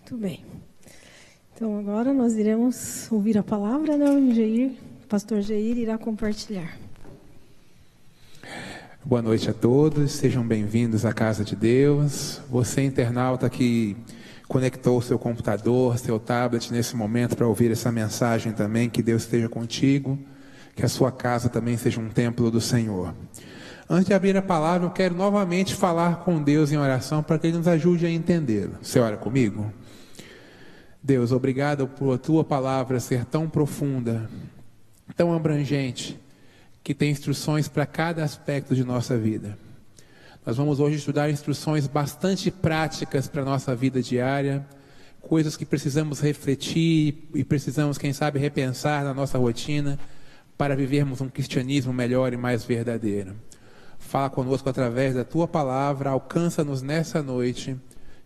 Muito bem. Então, agora nós iremos ouvir a palavra, né? O pastor Jair irá compartilhar. Boa noite a todos, sejam bem-vindos à casa de Deus. Você, internauta, que conectou seu computador, seu tablet nesse momento para ouvir essa mensagem também, que Deus esteja contigo, que a sua casa também seja um templo do Senhor. Antes de abrir a palavra, eu quero novamente falar com Deus em oração para que Ele nos ajude a entendê-lo. Você ora comigo? Deus, obrigado por a Tua palavra ser tão profunda, tão abrangente, que tem instruções para cada aspecto de nossa vida. Nós vamos hoje estudar instruções bastante práticas para a nossa vida diária, coisas que precisamos refletir e precisamos, quem sabe, repensar na nossa rotina para vivermos um cristianismo melhor e mais verdadeiro. Fala conosco através da Tua palavra, alcança-nos nessa noite,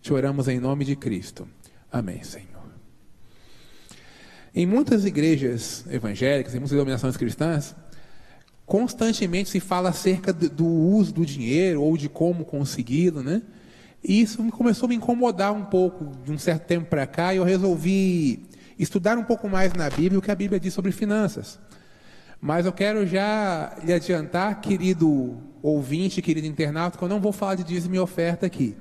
te oramos em nome de Cristo. Amém, Senhor. Em muitas igrejas evangélicas, em muitas denominações cristãs, constantemente se fala acerca do uso do dinheiro ou de como consegui-lo, né? E isso começou a me incomodar um pouco de um certo tempo para cá, e eu resolvi estudar um pouco mais na Bíblia o que a Bíblia diz sobre finanças. Mas eu quero já lhe adiantar, querido ouvinte, querido internauta, que eu não vou falar de dízimo e oferta aqui.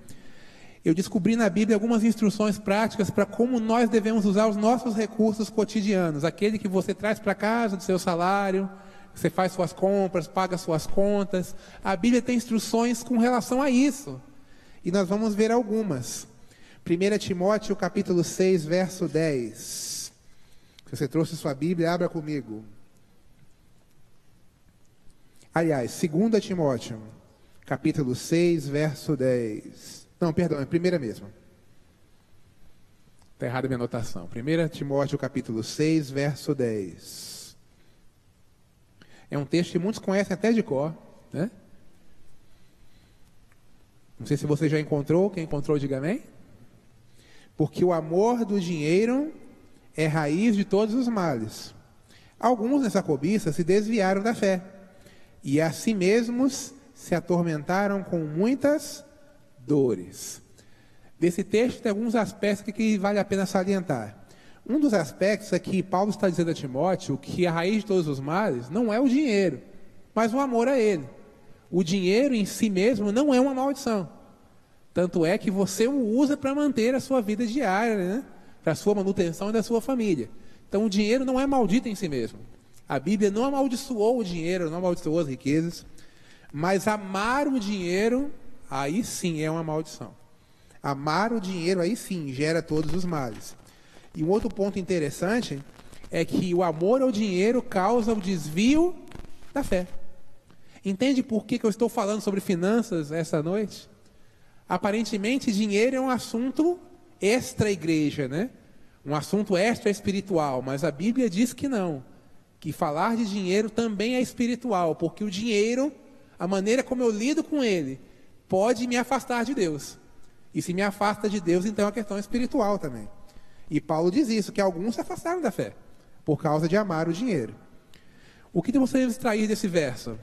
Eu descobri na Bíblia algumas instruções práticas para como nós devemos usar os nossos recursos cotidianos, aquele que você traz para casa do seu salário, você faz suas compras, paga suas contas. A Bíblia tem instruções com relação a isso, e nós vamos ver algumas. 1 Timóteo capítulo 6, verso 10. Se você trouxe sua Bíblia, abra comigo. Aliás, 2 Timóteo capítulo 6, verso 10. Não, perdão, é a primeira mesmo. Está errada a minha anotação. 1 Timóteo capítulo 6, verso 10. É um texto que muitos conhecem até de cor, né? Não sei se você já encontrou. Quem encontrou, diga amém. Porque o amor do dinheiro é raiz de todos os males. Alguns nessa cobiça se desviaram da fé e a si mesmos se atormentaram com muitas dores. Desse texto tem alguns aspectos que vale a pena salientar. Um dos aspectos é que Paulo está dizendo a Timóteo que a raiz de todos os males não é o dinheiro, mas o amor a ele. O dinheiro em si mesmo não é uma maldição. Tanto é que você o usa para manter a sua vida diária, né? Para a sua manutenção e da sua família. Então o dinheiro não é maldito em si mesmo. A Bíblia não amaldiçoou o dinheiro, não amaldiçoou as riquezas, mas amar o dinheiro, aí sim é uma maldição. Amar o dinheiro, aí sim, gera todos os males. E um outro ponto interessante é que o amor ao dinheiro causa o desvio da fé. Entende por que eu estou falando sobre finanças essa noite? Aparentemente, dinheiro é um assunto extra-igreja, né? Um assunto extra-espiritual, mas a Bíblia diz que não. Que falar de dinheiro também é espiritual, porque o dinheiro, a maneira como eu lido com ele, pode me afastar de Deus. E se me afasta de Deus, então é uma questão espiritual também. E Paulo diz isso, que alguns se afastaram da fé, por causa de amar o dinheiro. O que você deve extrair desse verso?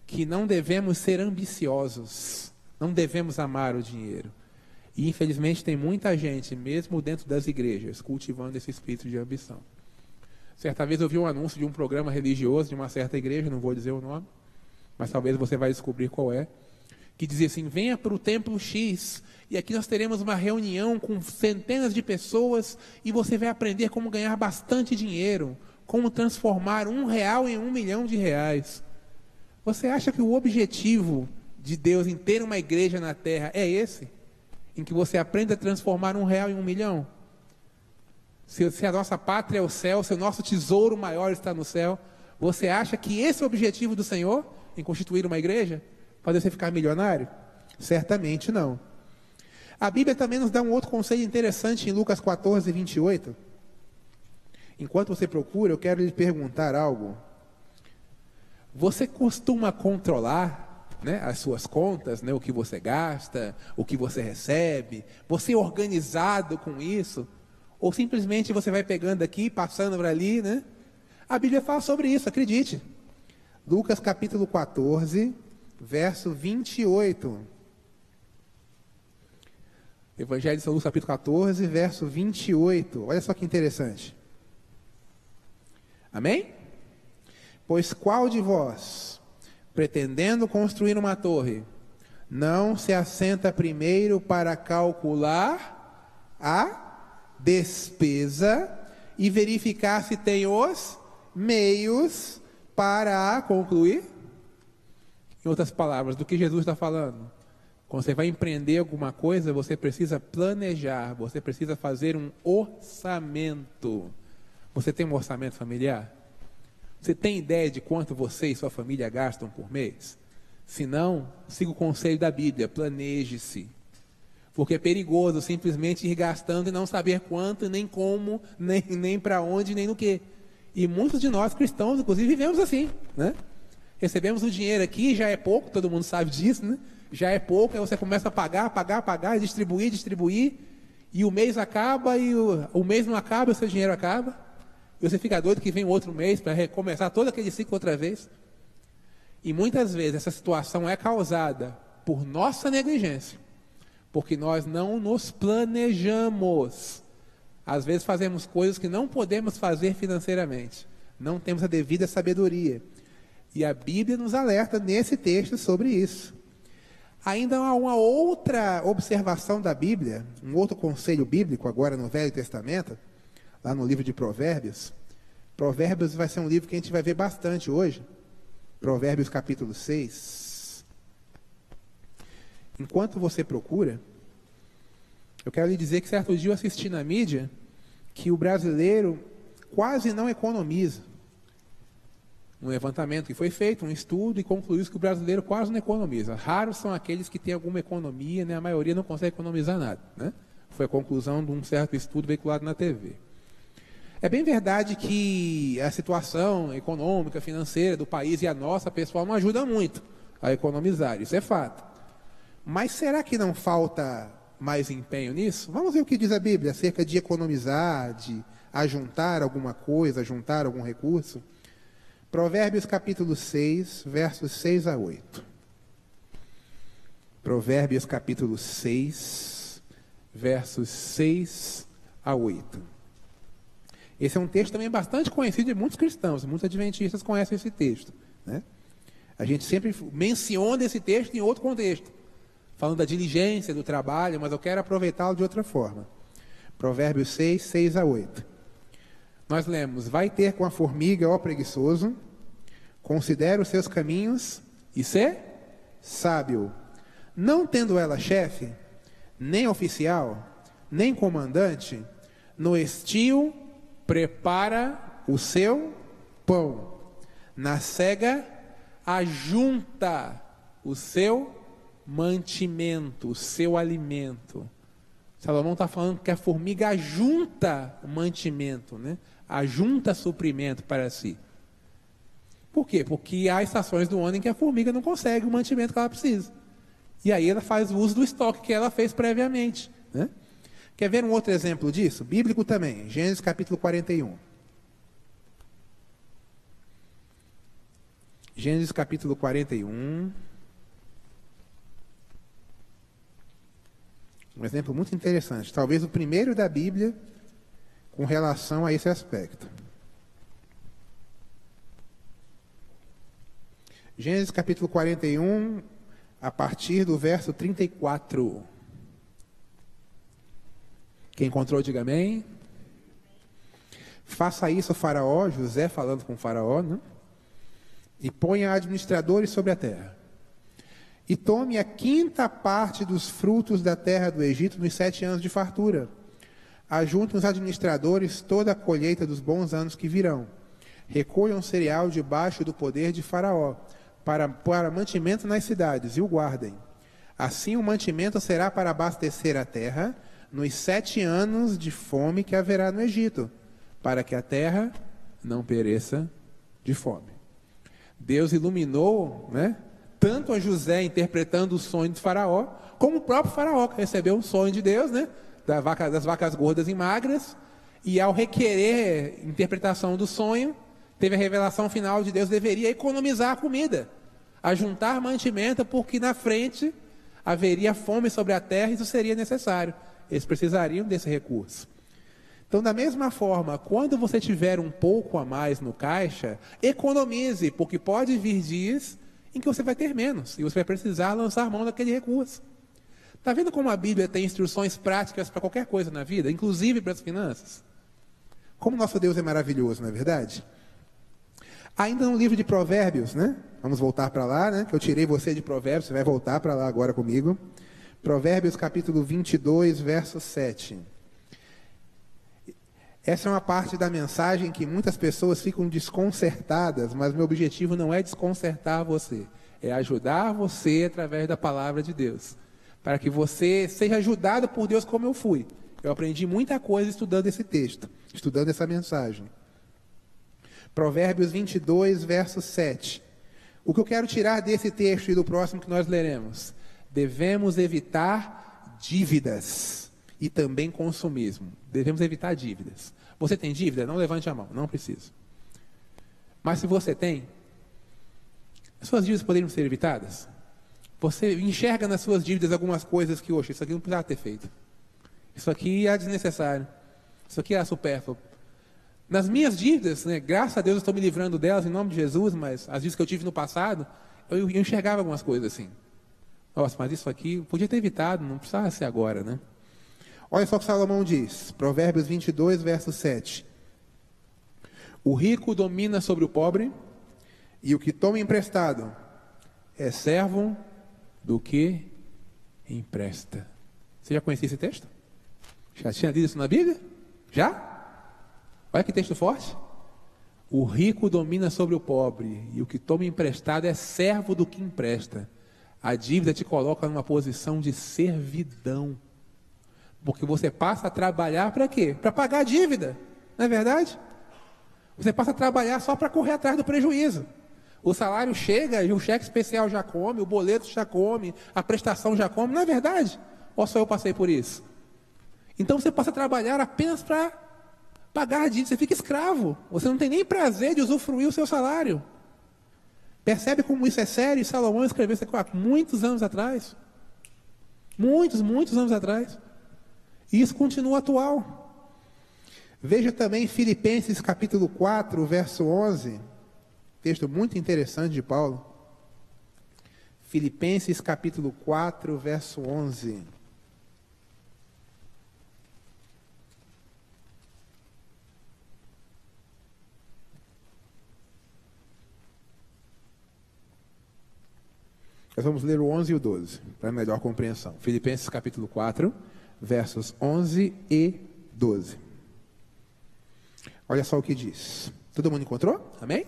Que não devemos ser ambiciosos, não devemos amar o dinheiro. E infelizmente tem muita gente, mesmo dentro das igrejas, cultivando esse espírito de ambição. Certa vez eu vi um anúncio de um programa religioso de uma certa igreja, não vou dizer o nome, mas talvez você vai descobrir qual é, que dizia assim: venha para o templo X, e aqui nós teremos uma reunião com centenas de pessoas, e você vai aprender como ganhar bastante dinheiro, como transformar R$1 em R$1 milhão. Você acha que o objetivo de Deus em ter uma igreja na terra é esse? Em que você aprenda a transformar R$1 em R$1 milhão? Se a nossa pátria é o céu, se o nosso tesouro maior está no céu, você acha que esse é o objetivo do Senhor em constituir uma igreja? Fazer você ficar milionário? Certamente não. A Bíblia também nos dá um outro conselho interessante em Lucas 14, 28. Enquanto você procura, eu quero lhe perguntar algo. Você costuma controlar, né, as suas contas, né, o que você gasta, o que você recebe? Você é organizado com isso? Ou simplesmente você vai pegando aqui, passando por ali, né? A Bíblia fala sobre isso, acredite. Lucas capítulo 14, verso 28. Evangelho de São Lucas, capítulo 14, verso 28. Olha só que interessante. Amém? Pois qual de vós, pretendendo construir uma torre, não se assenta primeiro para calcular a despesa e verificar se tem os meios para a concluir? Em outras palavras, do que Jesus está falando? Quando você vai empreender alguma coisa, você precisa planejar, você precisa fazer um orçamento. Você tem um orçamento familiar? Você tem ideia de quanto você e sua família gastam por mês? Se não, siga o conselho da Bíblia, planeje-se. Porque é perigoso simplesmente ir gastando e não saber quanto, nem como, nem para onde, nem no que. E muitos de nós cristãos, inclusive, vivemos assim, né? Recebemos o dinheiro aqui, já é pouco, todo mundo sabe disso, né? Já é pouco, aí você começa a pagar, e distribuir, e o mês acaba, e o mês não acaba, e o seu dinheiro acaba, e você fica doido que vem outro mês para recomeçar todo aquele ciclo outra vez. E muitas vezes essa situação é causada por nossa negligência, porque nós não nos planejamos. Às vezes fazemos coisas que não podemos fazer financeiramente, não temos a devida sabedoria. E a Bíblia nos alerta nesse texto sobre isso. Ainda há uma outra observação da Bíblia, um outro conselho bíblico agora no Velho Testamento, lá no livro de Provérbios. Provérbios vai ser um livro que a gente vai ver bastante hoje. Provérbios capítulo 6. Enquanto você procura, eu quero lhe dizer que certo dia eu assisti na mídia que o brasileiro quase não economiza. Um levantamento que foi feito, um estudo, e concluiu que o brasileiro quase não economiza. Raros são aqueles que têm alguma economia, né? A maioria não consegue economizar nada, né? Foi a conclusão de um certo estudo veiculado na TV. É bem verdade que a situação econômica, financeira do país e a nossa pessoal não ajuda muito a economizar, isso é fato. Mas será que não falta mais empenho nisso? Vamos ver o que diz a Bíblia acerca de economizar, de ajuntar alguma coisa, ajuntar algum recurso. Provérbios capítulo 6, versos 6 a 8. Provérbios capítulo 6, versos 6 a 8. Esse é um texto também bastante conhecido de muitos cristãos, muitos adventistas conhecem esse texto, né? A gente sempre menciona esse texto em outro contexto, falando da diligência, do trabalho, mas eu quero aproveitá-lo de outra forma. Provérbios 6, 6 a 8. Nós lemos: vai ter com a formiga, ó preguiçoso, considera os seus caminhos e ser sábio. Não tendo ela chefe, nem oficial, nem comandante, no estio prepara o seu pão, na cega ajunta o seu mantimento, o seu alimento. Salomão está falando que a formiga ajunta o mantimento, né? Ajunta suprimento para si. Por quê? Porque há estações do ano em que a formiga não consegue o mantimento que ela precisa. E aí ela faz uso do estoque que ela fez previamente, né? Quer ver um outro exemplo disso? Bíblico também, Gênesis capítulo 41. Gênesis capítulo 41. Um exemplo muito interessante, talvez o primeiro da Bíblia com relação a esse aspecto. Gênesis capítulo 41, a partir do verso 34. Quem encontrou, diga amém. Faça isso, Faraó, José falando com Faraó, né? E ponha administradores sobre a terra. E tome a 5ª parte dos frutos da terra do Egito nos 7 anos de fartura. Ajunte os administradores toda a colheita dos bons anos que virão. Recolham cereal debaixo do poder de Faraó, para mantimento nas cidades, e o guardem. Assim o mantimento será para abastecer a terra nos 7 anos de fome que haverá no Egito, para que a terra não pereça de fome. Deus iluminou, né, tanto a José interpretando o sonho de Faraó, como o próprio Faraó, que recebeu um sonho de Deus, né, das vacas gordas e magras, e ao requerer interpretação do sonho, teve a revelação final de Deus, deveria economizar a comida, ajuntar mantimento, porque na frente haveria fome sobre a terra e isso seria necessário. eles precisariam desse recurso. Então, da mesma forma, quando você tiver um pouco a mais no caixa, economize, porque pode vir dias em que você vai ter menos, e você vai precisar lançar mão daquele recurso. Está vendo como a Bíblia tem instruções práticas para qualquer coisa na vida, inclusive para as finanças? Como nosso Deus é maravilhoso, não é verdade? Ainda no livro de Provérbios, né? Vamos voltar para lá, né? Que eu tirei você de Provérbios, você vai voltar para lá agora comigo. Provérbios capítulo 22, verso 7. Essa é uma parte da mensagem que muitas pessoas ficam desconcertadas, mas meu objetivo não é desconcertar você, é ajudar você através da palavra de Deus, para que você seja ajudado por Deus como eu fui. Eu aprendi muita coisa estudando esse texto, estudando essa mensagem. Provérbios 22, verso 7. O que eu quero tirar desse texto e do próximo que nós leremos? Devemos evitar dívidas e também consumismo. Devemos evitar dívidas. Você tem dívida? Não levante a mão, não precisa. Mas se você tem, as suas dívidas poderiam ser evitadas? Você enxerga nas suas dívidas algumas coisas que, oxe, isso aqui não precisava ter feito. Isso aqui é desnecessário. Isso aqui é supérfluo. Nas minhas dívidas, né, graças a Deus eu estou me livrando delas em nome de Jesus, mas as dívidas que eu tive no passado, eu enxergava algumas coisas assim. Nossa, mas isso aqui eu podia ter evitado, não precisava ser agora, né? Olha só o que Salomão diz, Provérbios 22, verso 7. O rico domina sobre o pobre, e o que toma emprestado é servo do que empresta. Você já conhecia esse texto? Já tinha lido isso na Bíblia? Já? Olha que texto forte. O rico domina sobre o pobre, e o que toma emprestado é servo do que empresta. A dívida te coloca numa posição de servidão. Porque você passa a trabalhar para quê? Para pagar a dívida, não é verdade? Você passa a trabalhar só para correr atrás do prejuízo. O salário chega e o cheque especial já come, o boleto já come, a prestação já come, não é verdade? Ou só eu passei por isso? Então você passa a trabalhar apenas para pagar a dívida, você fica escravo. Você não tem nem prazer de usufruir o seu salário. Percebe como isso é sério? E Salomão escreveu isso há muitos anos atrás. Muitos anos atrás. E isso continua atual. Veja também Filipenses capítulo 4, verso 11. Texto muito interessante de Paulo. Filipenses capítulo 4, verso 11. Nós vamos ler o 11 e o 12, para melhor compreensão. Filipenses capítulo 4, versos 11 e 12. Olha só o que diz. Todo mundo encontrou? Amém?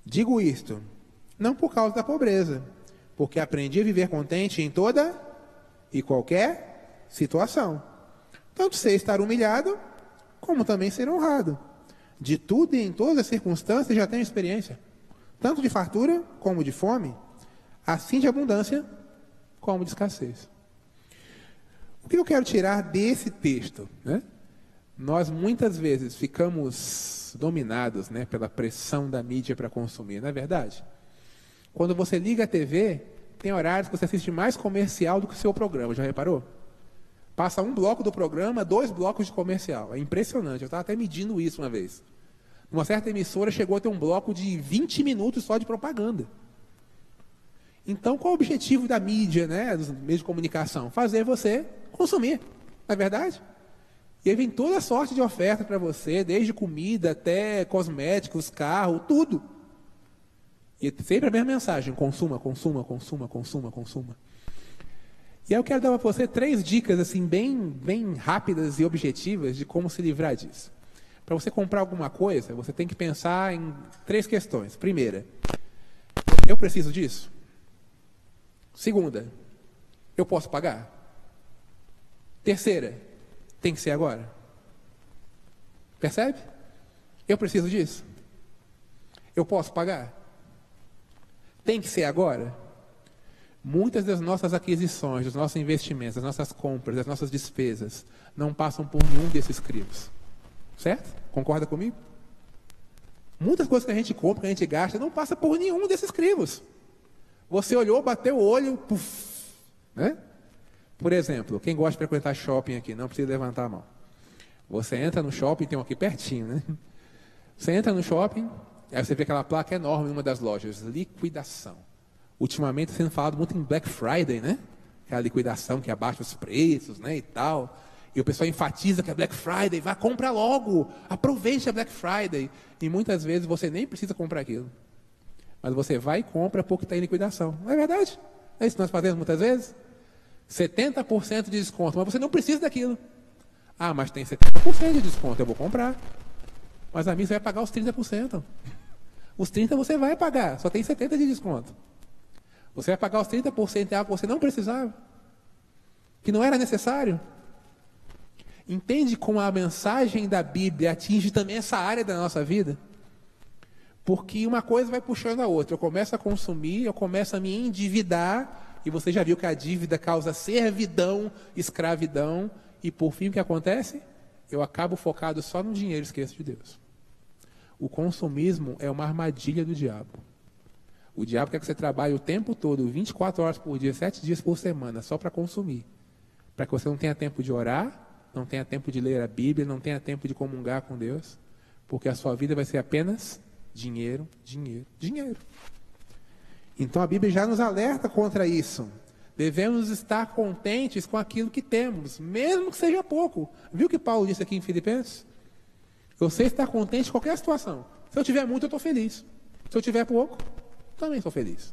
Digo isto, não por causa da pobreza, porque aprendi a viver contente em toda e qualquer situação. Tanto sei estar humilhado, como também ser honrado. De tudo e em todas as circunstâncias já tenho experiência. Tanto de fartura como de fome, assim de abundância como de escassez. O que eu quero tirar desse texto? Né? Nós muitas vezes ficamos dominados, né, pela pressão da mídia para consumir, não é verdade? Quando você liga a TV, tem horários que você assiste mais comercial do que o seu programa, já reparou? Passa um bloco do programa, 2 blocos de comercial. É impressionante, eu estava até medindo isso uma vez. Uma certa emissora chegou a ter um bloco de 20 minutos só de propaganda. Então, qual é o objetivo da mídia, né, dos meios de comunicação? Fazer você consumir, não é verdade? E aí vem toda a sorte de oferta para você, desde comida até cosméticos, carro, tudo. E sempre a mesma mensagem, consuma, consuma, consuma, consuma, consuma. E aí eu quero dar para você 3 dicas assim, bem rápidas e objetivas de como se livrar disso. Para você comprar alguma coisa, você tem que pensar em 3 questões. Primeira, eu preciso disso? Segunda, eu posso pagar? Terceira, tem que ser agora? Percebe? Eu preciso disso? Eu posso pagar? Tem que ser agora? Muitas das nossas aquisições, dos nossos investimentos, das nossas compras, das nossas despesas, não passam por nenhum desses crivos. Certo? Concorda comigo? Muitas coisas que a gente compra, que a gente gasta, não passa por nenhum desses crivos. Você olhou, bateu o olho, puff, né? Por exemplo, quem gosta de frequentar shopping aqui, não precisa levantar a mão. Você entra no shopping, tem um aqui pertinho, né? Você entra no shopping, aí você vê aquela placa enorme em uma das lojas, liquidação. Ultimamente sendo falado muito em Black Friday, né? Aquela liquidação que abaixa os preços, né, e tal. E o pessoal enfatiza que é Black Friday, vá, compra logo, aproveite a Black Friday. E muitas vezes você nem precisa comprar aquilo. Mas você vai e compra porque está em liquidação. Não é verdade? É isso que nós fazemos muitas vezes. 70% de desconto, mas você não precisa daquilo. Ah, mas tem 70% de desconto, eu vou comprar. Mas a mim você vai pagar os 30%. Os 30% você vai pagar, só tem 70% de desconto. Você vai pagar os 30% de algo que você não precisava, que não era necessário. Entende como a mensagem da Bíblia atinge também essa área da nossa vida? Porque uma coisa vai puxando a outra. Eu começo a consumir, eu começo a me endividar, e você já viu que a dívida causa servidão, escravidão, e por fim o que acontece? Eu acabo focado só no dinheiro e esqueço de Deus. O consumismo é uma armadilha do diabo. O diabo quer que você trabalhe o tempo todo, 24 horas por dia, 7 dias por semana, só para consumir. Para que você não tenha tempo de orar, não tenha tempo de ler a Bíblia, não tenha tempo de comungar com Deus, porque a sua vida vai ser apenas dinheiro, dinheiro, dinheiro. Então a Bíblia já nos alerta contra isso. Devemos estar contentes com aquilo que temos, mesmo que seja pouco. Viu o que Paulo disse aqui em Filipenses? Eu sei estar contente em qualquer situação. Se eu tiver muito, eu estou feliz. Se eu tiver pouco, também sou feliz.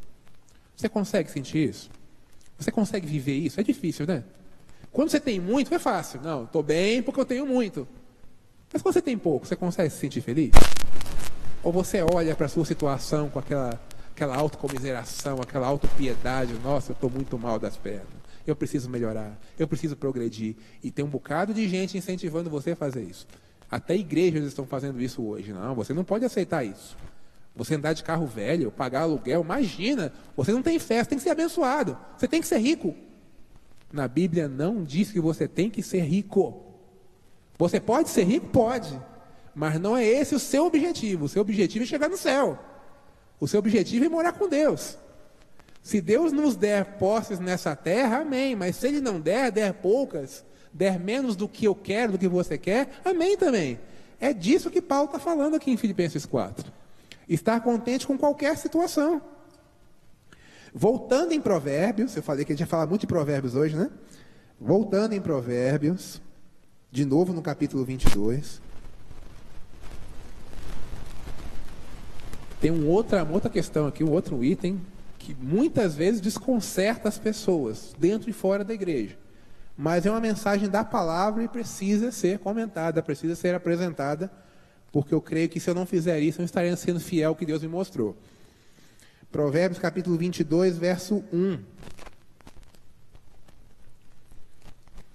Você consegue sentir isso? Você consegue viver isso? É difícil, né? Quando você tem muito, é fácil. Não, estou bem porque eu tenho muito. Mas quando você tem pouco, você consegue se sentir feliz? Ou você olha para a sua situação com aquela autocomiseração, aquela autopiedade, nossa, eu estou muito mal das pernas, eu preciso melhorar, eu preciso progredir, e tem um bocado de gente incentivando você a fazer isso. Até igrejas estão fazendo isso hoje. Não, você não pode aceitar isso. Você andar de carro velho, pagar aluguel, imagina, você não tem fé, você tem que ser abençoado, você tem que ser rico. Na Bíblia não diz que você tem que ser rico. Você pode ser rico? Pode, mas não é esse o seu objetivo. O seu objetivo é chegar no céu. O seu objetivo é morar com Deus. Se Deus nos der posses nessa terra, amém. Mas se Ele não der poucas, der menos do que eu quero, do que você quer, amém também. É disso que Paulo está falando aqui em Filipenses 4. Estar contente com qualquer situação. Voltando em Provérbios, eu falei que a gente ia falar muito de Provérbios hoje, né? Voltando em Provérbios, de novo no capítulo 22. Tem uma outra questão aqui, um outro item, que muitas vezes desconcerta as pessoas, dentro e fora da igreja. Mas é uma mensagem da palavra e precisa ser comentada, precisa ser apresentada, porque eu creio que se eu não fizer isso, eu não estarei sendo fiel ao que Deus me mostrou. Provérbios capítulo 22, verso 1.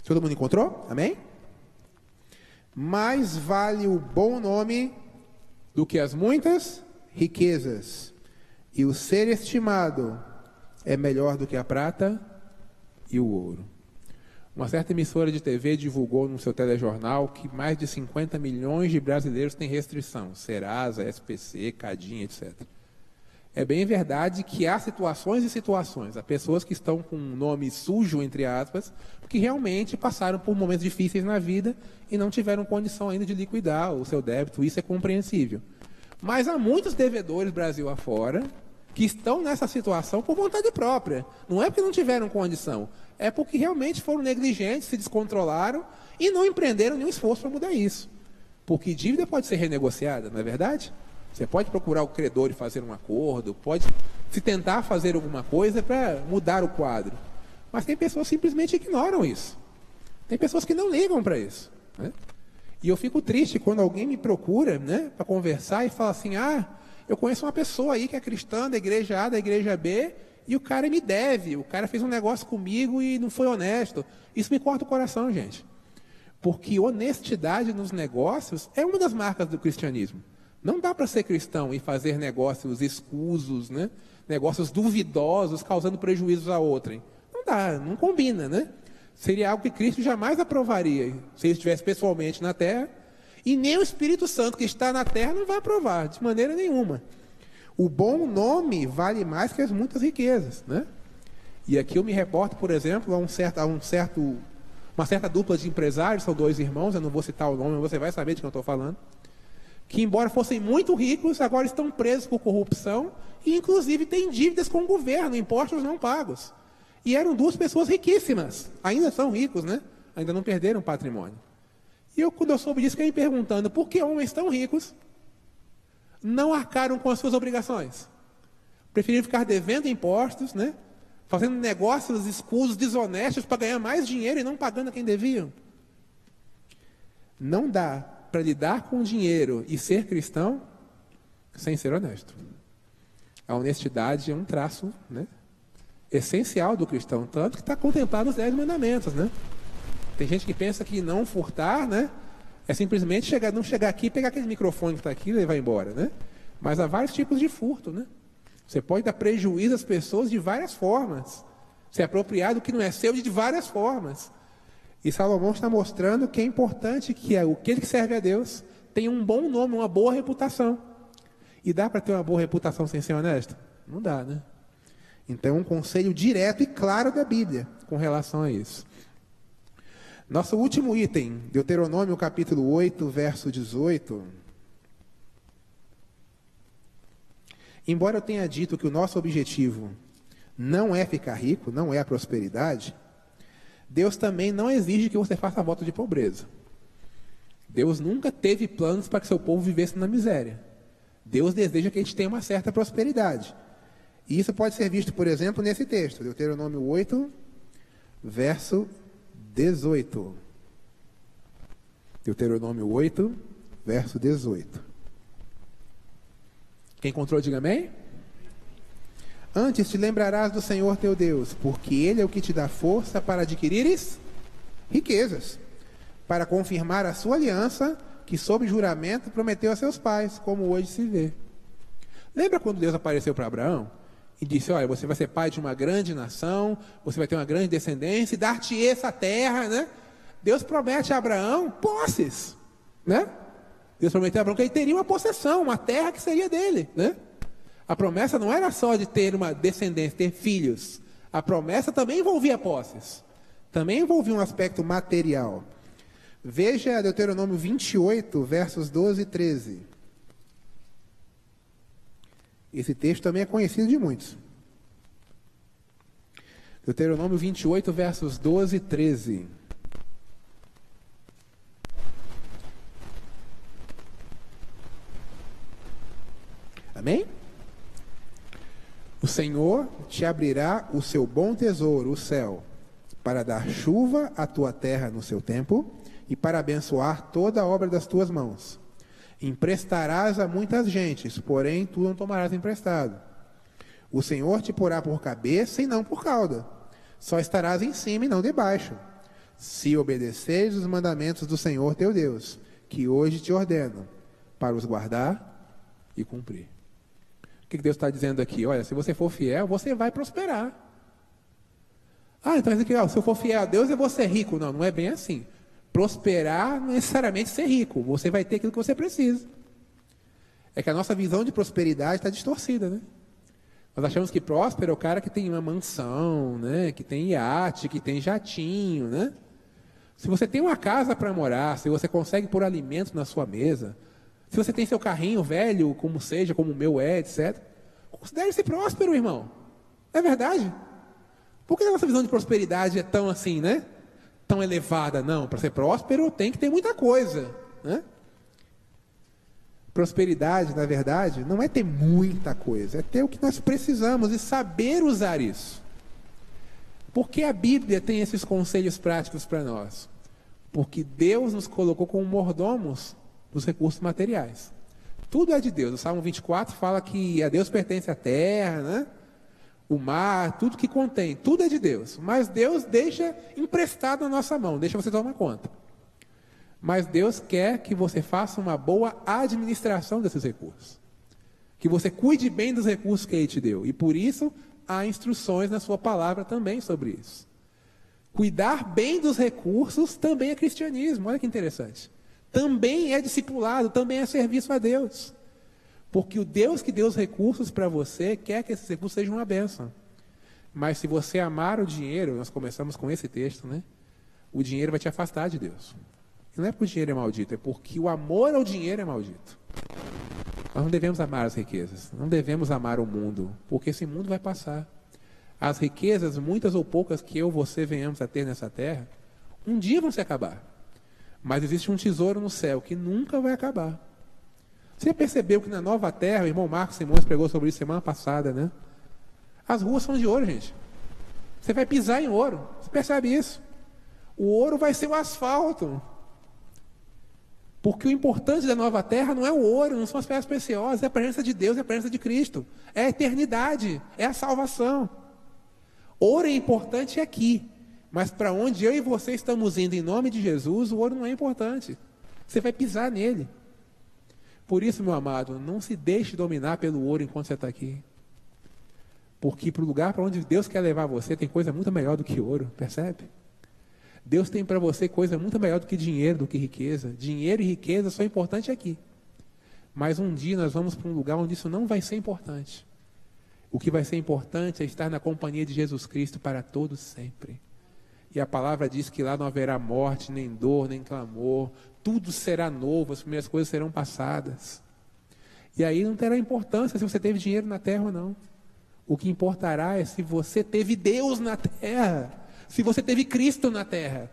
Todo mundo encontrou? Amém? Mais vale o bom nome do que as muitas riquezas, e o ser estimado é melhor do que a prata e o ouro. Uma certa emissora de TV divulgou no seu telejornal que mais de 50 milhões de brasileiros têm restrição, Serasa, SPC, Cadinha, etc. É bem verdade que há situações e situações, há pessoas que estão com um nome sujo, entre aspas, que realmente passaram por momentos difíceis na vida e não tiveram condição ainda de liquidar o seu débito, isso é compreensível. Mas há muitos devedores Brasil afora que estão nessa situação por vontade própria. Não é porque não tiveram condição, é porque realmente foram negligentes, se descontrolaram e não empreenderam nenhum esforço para mudar isso. Porque dívida pode ser renegociada, não é verdade? Você pode procurar o credor e fazer um acordo, pode se tentar fazer alguma coisa para mudar o quadro. Mas tem pessoas que simplesmente ignoram isso. Tem pessoas que não ligam para isso, né? E eu fico triste quando alguém me procura, né, para conversar e fala assim, eu conheço uma pessoa aí que é cristã, da igreja A, da igreja B, e o cara me deve, o cara fez um negócio comigo e não foi honesto. Isso me corta o coração, gente. Porque honestidade nos negócios é uma das marcas do cristianismo. Não dá para ser cristão e fazer negócios escusos, né, negócios duvidosos, causando prejuízos a outrem. Não dá, não combina, né? Seria algo que Cristo jamais aprovaria, se ele estivesse pessoalmente na terra, e nem o Espírito Santo que está na terra não vai aprovar, de maneira nenhuma. O bom nome vale mais que as muitas riquezas, né? E aqui eu me reporto, por exemplo, uma certa dupla de empresários, são 2 irmãos, eu não vou citar o nome, mas você vai saber de quem eu estou falando, que embora fossem muito ricos, agora estão presos por corrupção e inclusive têm dívidas com o governo, impostos não pagos. E eram 2 pessoas riquíssimas, ainda são ricos, né? Ainda não perderam patrimônio. E quando eu soube disso, fiquei me perguntando, por que homens tão ricos não arcaram com as suas obrigações? Preferiram ficar devendo impostos, né? Fazendo negócios escusos, desonestos, para ganhar mais dinheiro e não pagando a quem deviam. Não dá para lidar com o dinheiro e ser cristão sem ser honesto. A honestidade é um traço, né, essencial do cristão, tanto que está contemplado nos 10 mandamentos, né? Tem gente que pensa que não furtar, né, é simplesmente não chegar aqui, pegar aquele microfone que está aqui e levar embora, né? Mas há vários tipos de furto, né? Você pode dar prejuízo às pessoas de várias formas. Se apropriar do que não é seu de várias formas. E Salomão está mostrando que é importante que aquele que serve a Deus tenha um bom nome, uma boa reputação. E dá para ter uma boa reputação sem ser honesto? Não dá, né? Então, um conselho direto e claro da Bíblia com relação a isso. Nosso último item, Deuteronômio capítulo 8, verso 18. Embora eu tenha dito que o nosso objetivo não é ficar rico, não é a prosperidade, Deus também não exige que você faça voto de pobreza. Deus nunca teve planos para que seu povo vivesse na miséria. Deus deseja que a gente tenha uma certa prosperidade. E isso pode ser visto, por exemplo, nesse texto, Deuteronômio 8, verso 18. Deuteronômio 8, verso 18. Quem encontrou, diga amém. Antes te lembrarás do Senhor teu Deus, porque Ele é o que te dá força para adquirires riquezas, para confirmar a sua aliança, que sob juramento prometeu a seus pais, como hoje se vê. Lembra quando Deus apareceu para Abraão e disse, olha, você vai ser pai de uma grande nação, você vai ter uma grande descendência, e dar-te essa terra, né? Deus promete a Abraão posses, né? Deus prometeu a Abraão que ele teria uma possessão, uma terra que seria dele, né? A promessa não era só de ter uma descendência, ter filhos. A promessa também envolvia posses. Também envolvia um aspecto material. Veja Deuteronômio 28, versos 12 e 13. Esse texto também é conhecido de muitos. Deuteronômio 28, versos 12 e 13. Amém? O Senhor te abrirá o seu bom tesouro, o céu, para dar chuva à tua terra no seu tempo e para abençoar toda a obra das tuas mãos. Emprestarás a muitas gentes, porém tu não tomarás emprestado. O Senhor te porá por cabeça e não por cauda. Só estarás em cima e não debaixo, se obedeceres os mandamentos do Senhor teu Deus, que hoje te ordeno, para os guardar e cumprir. O que Deus está dizendo aqui? Olha, se você for fiel, você vai prosperar. Ah, então aqui, se eu for fiel a Deus, eu vou ser rico. Não, não é bem assim. Prosperar não é necessariamente ser rico. Você vai ter aquilo que você precisa. É que a nossa visão de prosperidade está distorcida, né? Nós achamos que próspero é o cara que tem uma mansão, né? Que tem iate, que tem jatinho, né? Se você tem uma casa para morar, se você consegue pôr alimento na sua mesa, se você tem seu carrinho velho, como seja, como o meu é, etc., considere-se próspero, irmão. Não é verdade? Por que a nossa visão de prosperidade é tão assim, né? Tão elevada? Não, para ser próspero tem que ter muita coisa, né? Prosperidade, na verdade, não é ter muita coisa, é ter o que nós precisamos e saber usar isso. Por que a Bíblia tem esses conselhos práticos para nós? Porque Deus nos colocou como mordomos dos recursos materiais. Tudo é de Deus. O Salmo 24 fala que a Deus pertence a terra, né? O mar, tudo que contém, tudo é de Deus. Mas Deus deixa emprestado na nossa mão, deixa você tomar conta. Mas Deus quer que você faça uma boa administração desses recursos. Que você cuide bem dos recursos que Ele te deu. E por isso, há instruções na sua palavra também sobre isso. Cuidar bem dos recursos também é cristianismo. Olha que interessante. Também é discipulado, também é serviço a Deus. Porque o Deus que deu os recursos para você quer que esses recursos sejam uma bênção. Mas se você amar o dinheiro, nós começamos com esse texto, né? O dinheiro vai te afastar de Deus. E não é porque o dinheiro é maldito, é porque o amor ao dinheiro é maldito. Nós não devemos amar as riquezas, não devemos amar o mundo, porque esse mundo vai passar. As riquezas, muitas ou poucas que eu e você venhamos a ter nessa terra, um dia vão se acabar. Mas existe um tesouro no céu que nunca vai acabar. Você percebeu que na nova terra, o irmão Marcos Simões pregou sobre isso semana passada, né? As ruas são de ouro, gente. Você vai pisar em ouro. Você percebe isso? O ouro vai ser o asfalto. Porque o importante da nova terra não é o ouro, não são as pedras preciosas, é a presença de Deus, é a presença de Cristo. É a eternidade, é a salvação. Ouro é importante aqui. Mas para onde eu e você estamos indo em nome de Jesus, o ouro não é importante. Você vai pisar nele. Por isso, meu amado, não se deixe dominar pelo ouro enquanto você está aqui. Porque para o lugar para onde Deus quer levar você, tem coisa muito melhor do que ouro, percebe? Deus tem para você coisa muito melhor do que dinheiro, do que riqueza. Dinheiro e riqueza são importantes aqui. Mas um dia nós vamos para um lugar onde isso não vai ser importante. O que vai ser importante é estar na companhia de Jesus Cristo para todos sempre. E a palavra diz que lá não haverá morte, nem dor, nem clamor. Tudo será novo, as primeiras coisas serão passadas. E aí não terá importância se você teve dinheiro na terra ou não. O que importará é se você teve Deus na terra, se você teve Cristo na terra.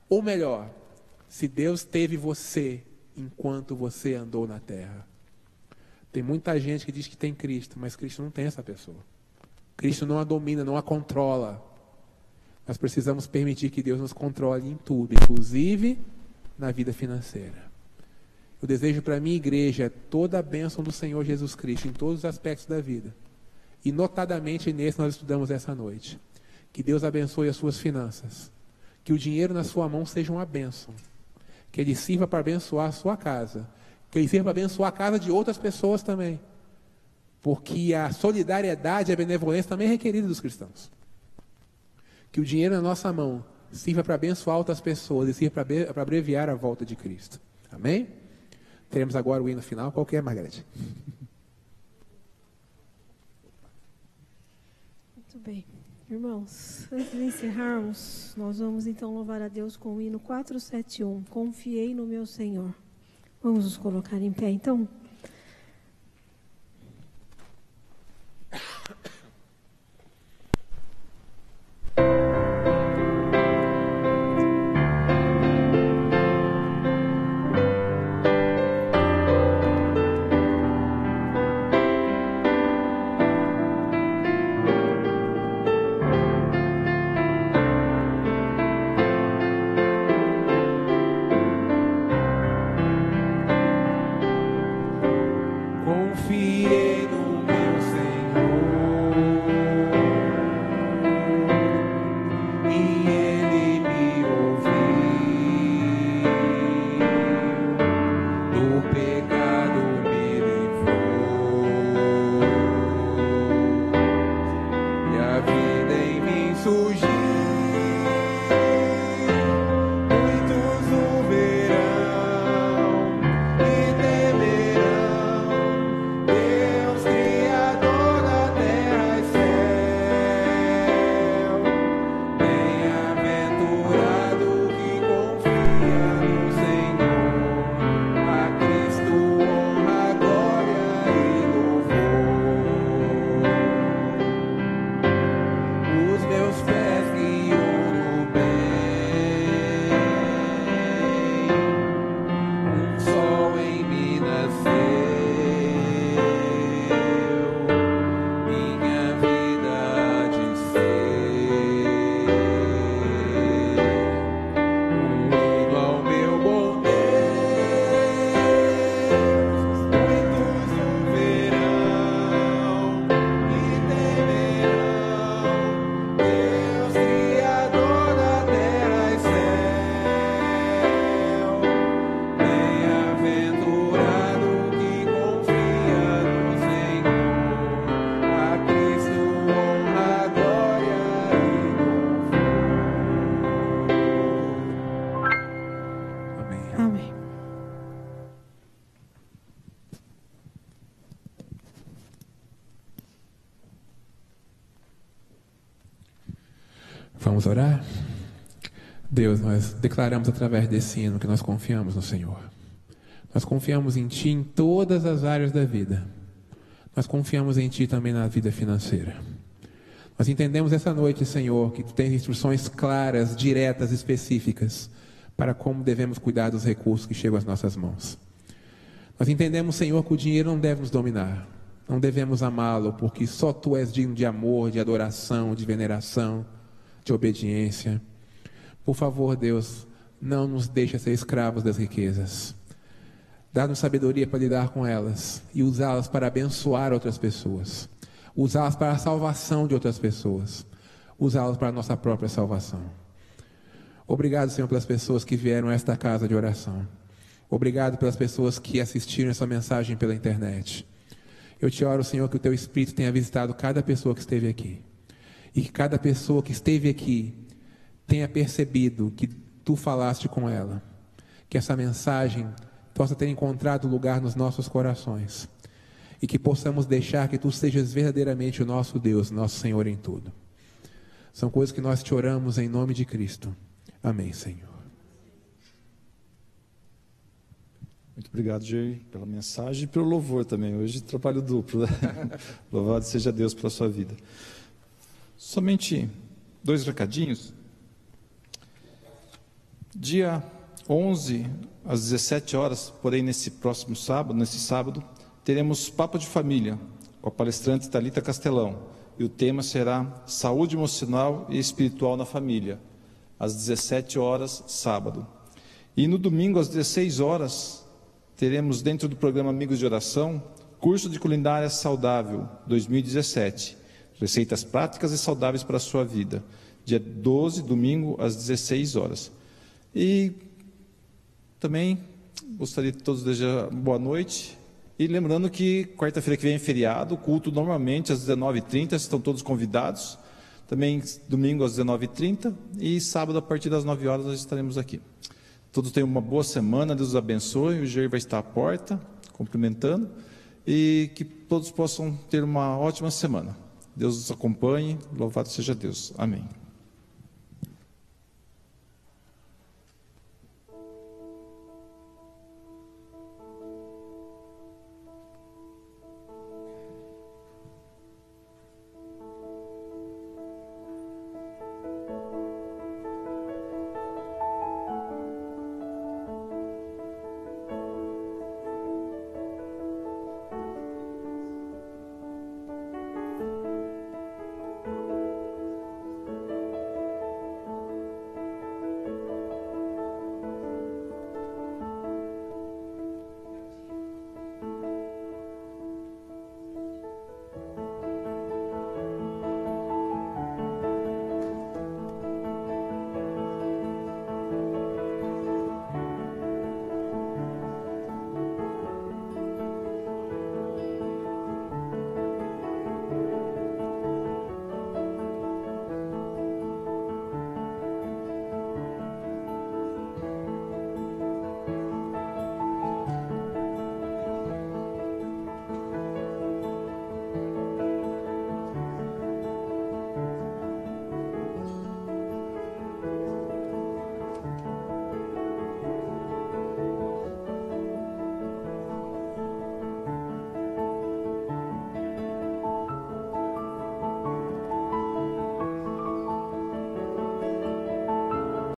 Ou melhor, se Deus teve você enquanto você andou na terra. Tem muita gente que diz que tem Cristo, mas Cristo não tem essa pessoa. Cristo não a domina, não a controla. Nós precisamos permitir que Deus nos controle em tudo, inclusive na vida financeira. Eu desejo para a minha igreja toda a bênção do Senhor Jesus Cristo em todos os aspectos da vida. E notadamente nesse nós estudamos essa noite. Que Deus abençoe as suas finanças. Que o dinheiro na sua mão seja uma bênção. Que ele sirva para abençoar a sua casa. Que ele sirva para abençoar a casa de outras pessoas também. Porque a solidariedade e a benevolência também é requerida dos cristãos. Que o dinheiro na nossa mão sirva para abençoar outras pessoas e sirva para abreviar a volta de Cristo. Amém? Teremos agora o hino final. Qual que é, Margarete? Muito bem. Irmãos, antes de encerrarmos, nós vamos então louvar a Deus com o hino 471. Confiei no meu Senhor. Vamos nos colocar em pé, então? Os meus pés Vamos orar? Deus, nós declaramos através desse hino que nós confiamos no Senhor. Nós confiamos em Ti em todas as áreas da vida. Nós confiamos em Ti também na vida financeira. Nós entendemos essa noite, Senhor, que Tu tens instruções claras, diretas, específicas para como devemos cuidar dos recursos que chegam às nossas mãos. Nós entendemos, Senhor, que o dinheiro não deve nos dominar. Não devemos amá-lo, porque só Tu és digno de amor, de adoração, de veneração, de obediência. Por favor, Deus, não nos deixe ser escravos das riquezas. Dá-nos sabedoria para lidar com elas e usá-las para abençoar outras pessoas. Usá-las para a salvação de outras pessoas. Usá-las para a nossa própria salvação. Obrigado, Senhor, pelas pessoas que vieram a esta casa de oração. Obrigado pelas pessoas que assistiram essa mensagem pela internet. Eu te oro, Senhor, que o Teu Espírito tenha visitado cada pessoa que esteve aqui. E que cada pessoa que esteve aqui tenha percebido que Tu falaste com ela. Que essa mensagem possa ter encontrado lugar nos nossos corações. E que possamos deixar que Tu sejas verdadeiramente o nosso Deus, nosso Senhor em tudo. São coisas que nós te oramos em nome de Cristo. Amém, Senhor. Muito obrigado, Jair, pela mensagem e pelo louvor também. Hoje trabalho duplo, né? Louvado seja Deus pela sua vida. Somente 2 recadinhos. Dia 11, às 17 horas, porém nesse sábado, teremos Papo de Família, com a palestrante Thalita Castelão. E o tema será Saúde Emocional e Espiritual na Família, às 17 horas, sábado. E no domingo, às 16 horas, teremos dentro do programa Amigos de Oração, Curso de Culinária Saudável 2017, Receitas Práticas e Saudáveis para a Sua Vida, dia 12, domingo, às 16 horas. E também gostaria de todos desejar boa noite. E lembrando que quarta-feira que vem é feriado, culto normalmente às 19h30, estão todos convidados. Também domingo às 19h30 e sábado a partir das 9 horas nós estaremos aqui. Todos tenham uma boa semana, Deus os abençoe, o Jair vai estar à porta, cumprimentando, e que todos possam ter uma ótima semana. Deus os acompanhe, louvado seja Deus. Amém.